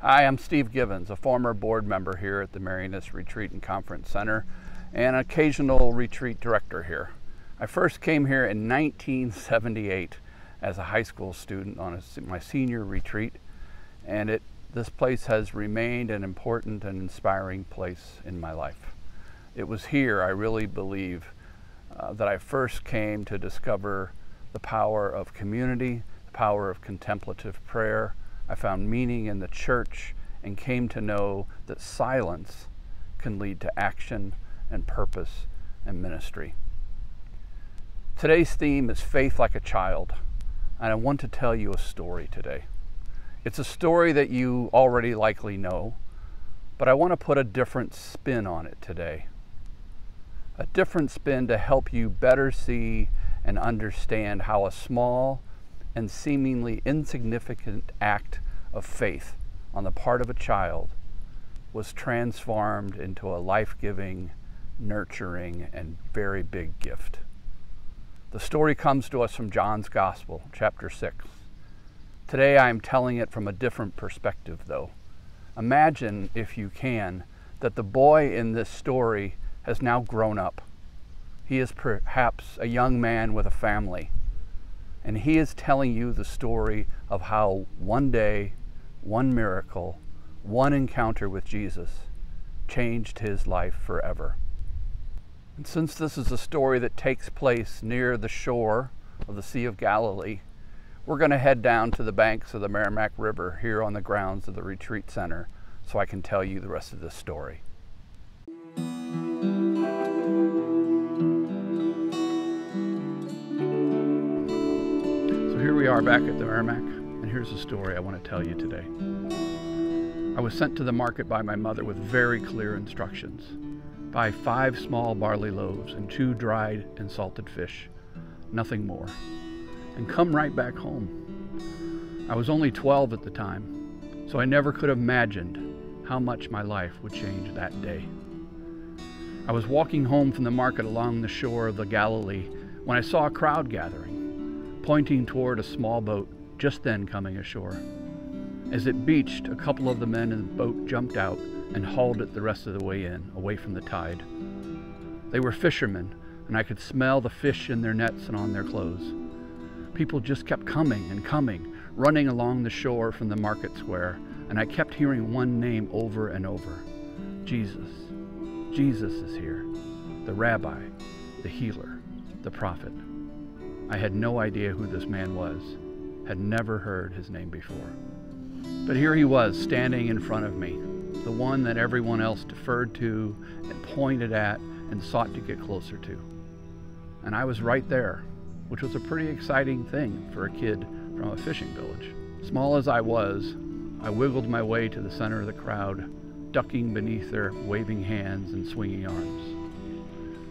Hi, I'm Steve Givens, a former board member here at the Marianas Retreat and Conference Center and an occasional retreat director here. I first came here in 1978 as a high school student on my senior retreat, and this place has remained an important and inspiring place in my life. It was here, I really believe, that I first came to discover the power of community, the power of contemplative prayer. I found meaning in the church and came to know that silence can lead to action and purpose and ministry. Today's theme is faith like a child, and I want to tell you a story today. It's a story that you already likely know, but I want to put a different spin on it today. A different spin to help you better see and understand how a small and seemingly insignificant act of faith on the part of a child was transformed into a life-giving, nurturing, and very big gift. The story comes to us from John's Gospel, chapter 6. Today I am telling it from a different perspective, though. Imagine, if you can, that the boy in this story has now grown up. He is perhaps a young man with a family, and he is telling you the story of how one day, one miracle, one encounter with Jesus changed his life forever. And since this is a story that takes place near the shore of the Sea of Galilee, we're going to head down to the banks of the Merrimack River here on the grounds of the Retreat Center so I can tell you the rest of this story. Here we are back at the Merrimack, and here's the story I want to tell you today. I was sent to the market by my mother with very clear instructions. Buy 5 small barley loaves and 2 dried and salted fish, nothing more, and come right back home. I was only 12 at the time, so I never could have imagined how much my life would change that day. I was walking home from the market along the shore of the Galilee when I saw a crowd gathering, pointing toward a small boat just then coming ashore. As it beached, a couple of the men in the boat jumped out and hauled it the rest of the way in, away from the tide. They were fishermen, and I could smell the fish in their nets and on their clothes. People just kept coming and coming, running along the shore from the market square, and I kept hearing one name over and over. Jesus. Jesus is here. The rabbi, the healer, the prophet. I had no idea who this man was, had never heard his name before. But here he was, standing in front of me, the one that everyone else deferred to and pointed at and sought to get closer to. And I was right there, which was a pretty exciting thing for a kid from a fishing village. Small as I was, I wiggled my way to the center of the crowd, ducking beneath their waving hands and swinging arms.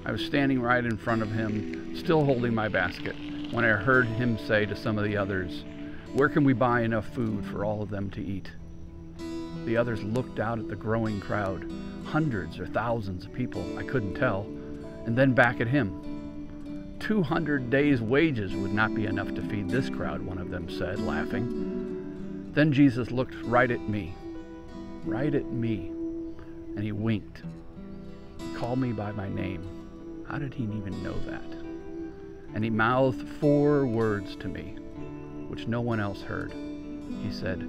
I was standing right in front of him, still holding my basket, when I heard him say to some of the others, "Where can we buy enough food for all of them to eat?" The others looked out at the growing crowd, hundreds or thousands of people, I couldn't tell, and then back at him. 200 days' wages would not be enough to feed this crowd, one of them said, laughing. Then Jesus looked right at me, and he winked. He called me by my name. How did he even know that? And he mouthed 4 words to me, which no one else heard. He said,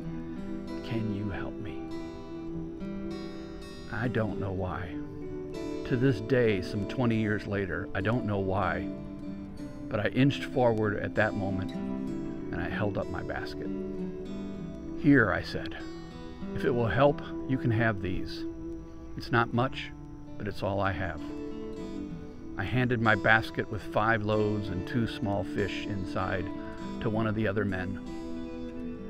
"Can you help me?" I don't know why. To this day, some 20 years later, I don't know why, but I inched forward at that moment, and I held up my basket. "Here," I said. "If it will help, you can have these. It's not much, but it's all I have." I handed my basket with 5 loaves and 2 small fish inside to one of the other men,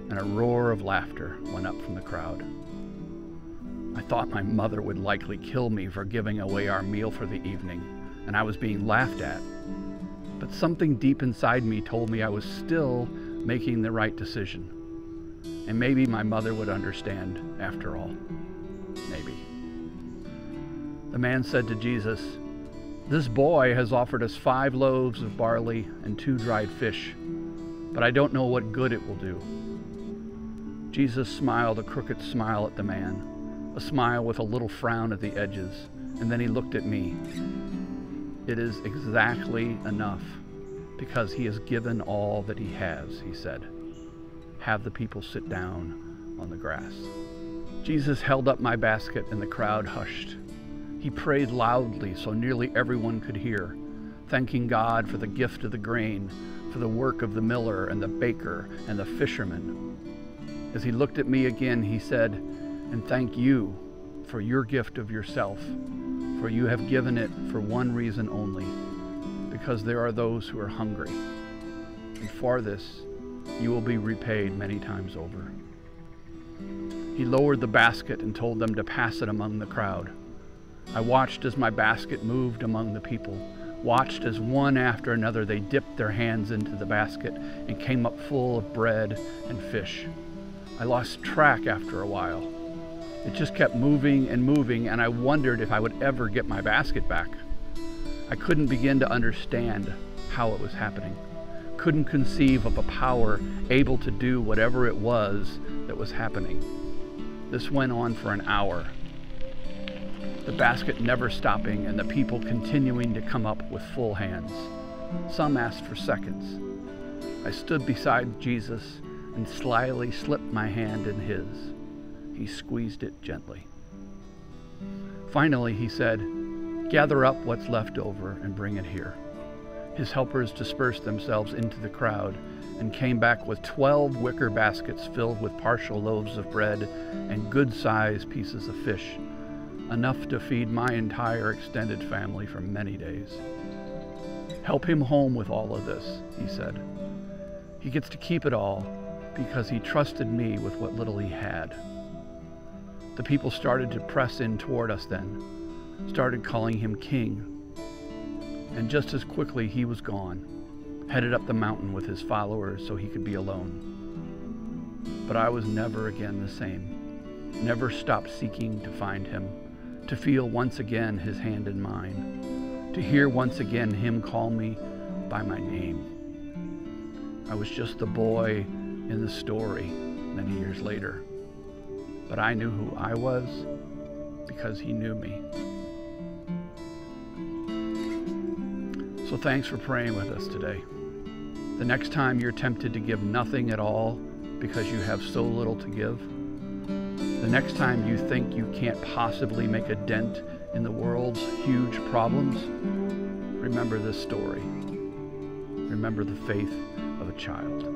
and a roar of laughter went up from the crowd. I thought my mother would likely kill me for giving away our meal for the evening, and I was being laughed at. But something deep inside me told me I was still making the right decision. And maybe my mother would understand after all. Maybe. The man said to Jesus, "This boy has offered us 5 loaves of barley and 2 dried fish, but I don't know what good it will do." Jesus smiled a crooked smile at the man, a smile with a little frown at the edges, and then he looked at me. It is exactly enough, because he has given all that he has, he said. Have the people sit down on the grass. Jesus held up my basket and the crowd hushed. He prayed loudly so nearly everyone could hear, thanking God for the gift of the grain, for the work of the miller and the baker and the fisherman. As he looked at me again, he said, and thank you for your gift of yourself, for you have given it for one reason only, because there are those who are hungry. And for this, you will be repaid many times over. He lowered the basket and told them to pass it among the crowd. I watched as my basket moved among the people, watched as one after another they dipped their hands into the basket and came up full of bread and fish. I lost track after a while. It just kept moving, and I wondered if I would ever get my basket back. I couldn't begin to understand how it was happening. Couldn't conceive of a power able to do whatever it was that was happening. This went on for an hour. The basket never stopping and the people continuing to come up with full hands. Some asked for seconds. I stood beside Jesus and slyly slipped my hand in his. He squeezed it gently. Finally, he said, gather up what's left over and bring it here. His helpers dispersed themselves into the crowd and came back with 12 wicker baskets filled with partial loaves of bread and good-sized pieces of fish, enough to feed my entire extended family for many days. Help him home with all of this, he said. He gets to keep it all because he trusted me with what little he had. The people started to press in toward us then, started calling him king. And just as quickly he was gone, headed up the mountain with his followers so he could be alone. But I was never again the same, never stopped seeking to find him, to feel once again his hand in mine, to hear once again him call me by my name. I was just the boy in the story many years later, but I knew who I was because he knew me. So thanks for praying with us today. The next time you're tempted to give nothing at all because you have so little to give, the next time you think you can't possibly make a dent in the world's huge problems, remember this story. Remember the faith of a child.